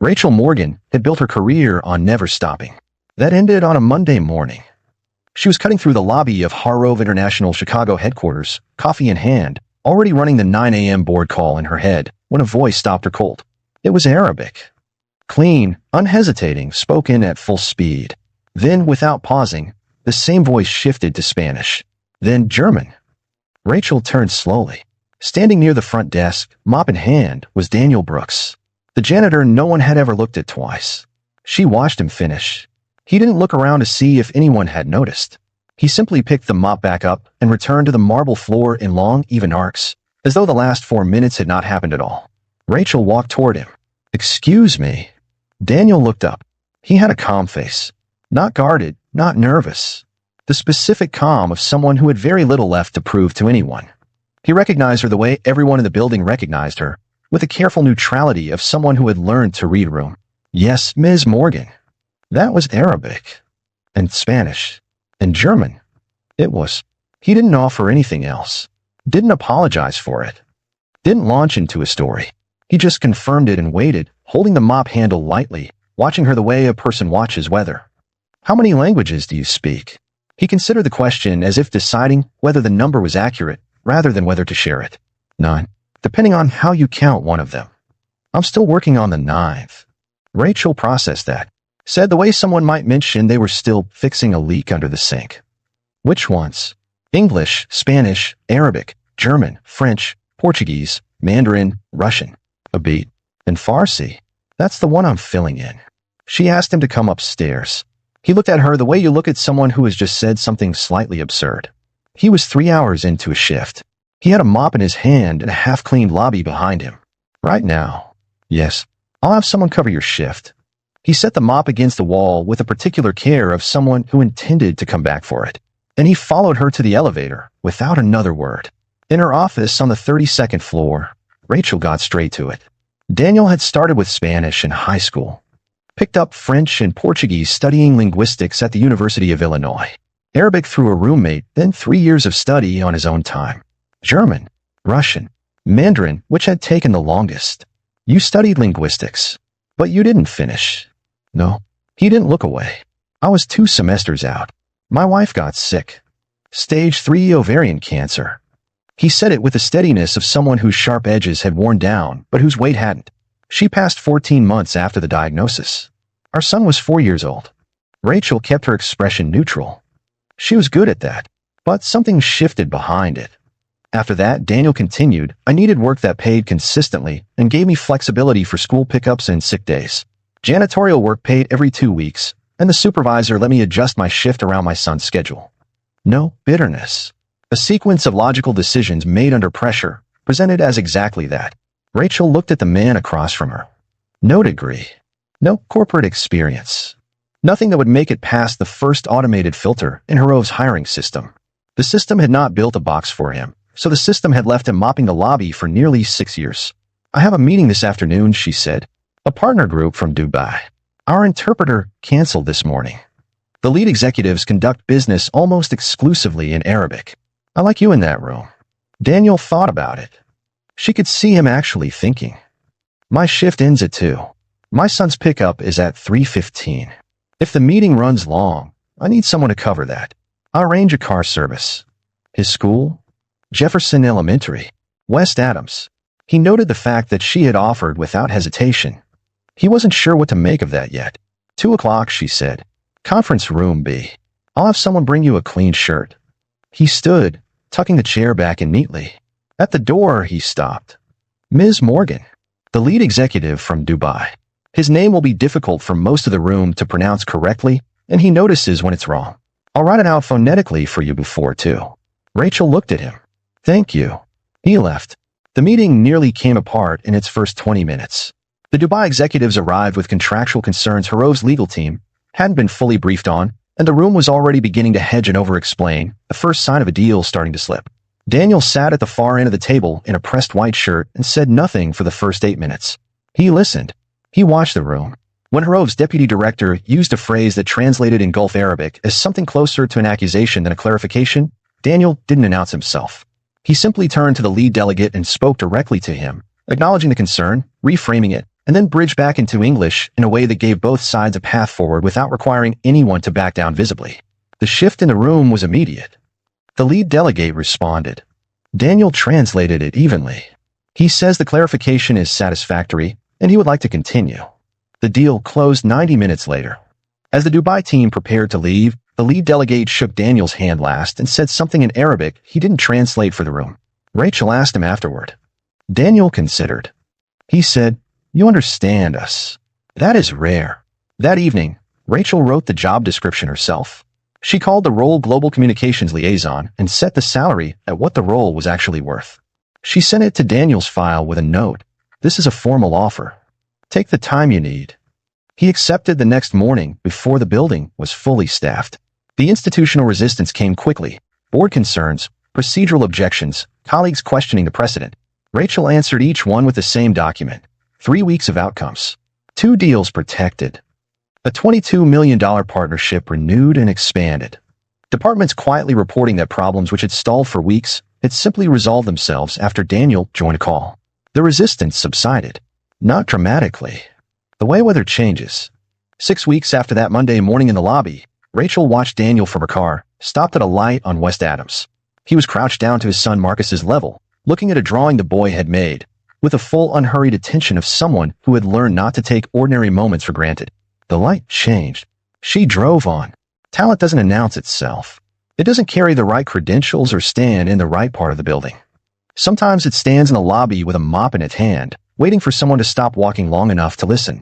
Rachel Morgan had built her career on never stopping. That ended on a Monday morning. She was cutting through the lobby of Harrove International Chicago headquarters, coffee in hand, already running the 9 a.m. board call in her head, when a voice stopped her cold. It was Arabic. Clean, unhesitating, spoken at full speed. Then, without pausing, the same voice shifted to Spanish. Then German. Rachel turned slowly. Standing near the front desk, mop in hand, was Daniel Brooks. The janitor no one had ever looked at twice. She watched him finish. He didn't look around to see if anyone had noticed. He simply picked the mop back up and returned to the marble floor in long, even arcs, as though the last 4 minutes had not happened at all. Rachel walked toward him. "Excuse me." Daniel looked up. He had a calm face. Not guarded, not nervous. The specific calm of someone who had very little left to prove to anyone. He recognized her the way everyone in the building recognized her, with the careful neutrality of someone who had learned to read a room. "Yes, Ms. Morgan." That was Arabic. And Spanish. And German. It was. He didn't offer anything else. Didn't apologize for it. Didn't launch into a story. He just confirmed it and waited, holding the mop handle lightly, watching her the way a person watches weather. "How many languages do you speak?" He considered the question as if deciding whether the number was accurate, rather than whether to share it. "9. Depending on how you count one of them." "I'm still working on the 9th. Rachel processed that. Said the way someone might mention they were still fixing a leak under the sink. "Which ones?" "English, Spanish, Arabic, German, French, Portuguese, Mandarin, Russian." A beat. "And Farsi." "That's the one I'm filling in." She asked him to come upstairs. He looked at her the way you look at someone who has just said something slightly absurd. He was 3 hours into a shift. He had a mop in his hand and a half-cleaned lobby behind him. "Right now." "Yes. I'll have someone cover your shift." He set the mop against the wall with the particular care of someone who intended to come back for it. And he followed her to the elevator, without another word. In her office on the 32nd floor, Rachel got straight to it. Daniel had started with Spanish in high school. Picked up French and Portuguese studying linguistics at the University of Illinois. Arabic through a roommate, then 3 years of study on his own time. German, Russian, Mandarin, which had taken the longest. "You studied linguistics, but you didn't finish." "No." He didn't look away. "I was 2 semesters out. My wife got sick. Stage 3 ovarian cancer." He said it with the steadiness of someone whose sharp edges had worn down, but whose weight hadn't. She passed 14 months after the diagnosis. Our son was 4 years old. Rachel kept her expression neutral. She was good at that, but something shifted behind it. After that, Daniel continued, "I needed work that paid consistently and gave me flexibility for school pickups and sick days. Janitorial work paid every 2 weeks, and the supervisor let me adjust my shift around my son's schedule." No bitterness. A sequence of logical decisions made under pressure, presented as exactly that. Rachel looked at the man across from her. No degree. No corporate experience. Nothing that would make it past the first automated filter in Harrove's hiring system. The system had not built a box for him, so the system had left him mopping the lobby for nearly 6 years. "I have a meeting this afternoon," she said. "A partner group from Dubai. Our interpreter canceled this morning. The lead executives conduct business almost exclusively in Arabic. I like you in that room." Daniel thought about it. She could see him actually thinking. "My shift ends at 2. My son's pickup is at 3:15. If the meeting runs long, I need someone to cover that. I'll arrange a car service." His school? Jefferson Elementary. West Adams. He noted the fact that she had offered without hesitation. He wasn't sure what to make of that yet. 2 o'clock, she said. "Conference room B. I'll have someone bring you a clean shirt." He stood, tucking the chair back in neatly. At the door, he stopped. "Ms. Morgan." The lead executive from Dubai. His name will be difficult for most of the room to pronounce correctly, and he notices when it's wrong. "I'll write it out phonetically for you before, too." Rachel looked at him. "Thank you." He left. The meeting nearly came apart in its first 20 minutes. The Dubai executives arrived with contractual concerns Harrove's legal team hadn't been fully briefed on, and the room was already beginning to hedge and over-explain, the first sign of a deal starting to slip. Daniel sat at the far end of the table in a pressed white shirt and said nothing for the first 8 minutes. He listened. He watched the room. When Harrove's deputy director used a phrase that translated in Gulf Arabic as something closer to an accusation than a clarification, Daniel didn't announce himself. He simply turned to the lead delegate and spoke directly to him, acknowledging the concern, reframing it, and then bridge back into English in a way that gave both sides a path forward without requiring anyone to back down visibly. The shift in the room was immediate. The lead delegate responded. Daniel translated it evenly. He says the clarification is satisfactory, and he would like to continue. The deal closed 90 minutes later. As the Dubai team prepared to leave, the lead delegate shook Daniel's hand last and said something in Arabic he didn't translate for the room. Rachel asked him afterward. Daniel considered. He said, "You understand us. That is rare." That evening, Rachel wrote the job description herself. She called the role Global Communications Liaison and set the salary at what the role was actually worth. She sent it to Daniel's file with a note. "This is a formal offer. Take the time you need." He accepted the next morning before the building was fully staffed. The institutional resistance came quickly. Board concerns, procedural objections, colleagues questioning the precedent. Rachel answered each one with the same document. 3 weeks of outcomes. 2 deals protected. A $22 million partnership renewed and expanded. Departments quietly reporting that problems which had stalled for weeks had simply resolved themselves after Daniel joined a call. The resistance subsided. Not dramatically. The way weather changes. 6 weeks after that Monday morning in the lobby, Rachel watched Daniel from her car, stopped at a light on West Adams. He was crouched down to his son Marcus's level, looking at a drawing the boy had made, with the full unhurried attention of someone who had learned not to take ordinary moments for granted. The light changed. She drove on. Talent doesn't announce itself. It doesn't carry the right credentials or stand in the right part of the building. Sometimes it stands in a lobby with a mop in its hand, waiting for someone to stop walking long enough to listen.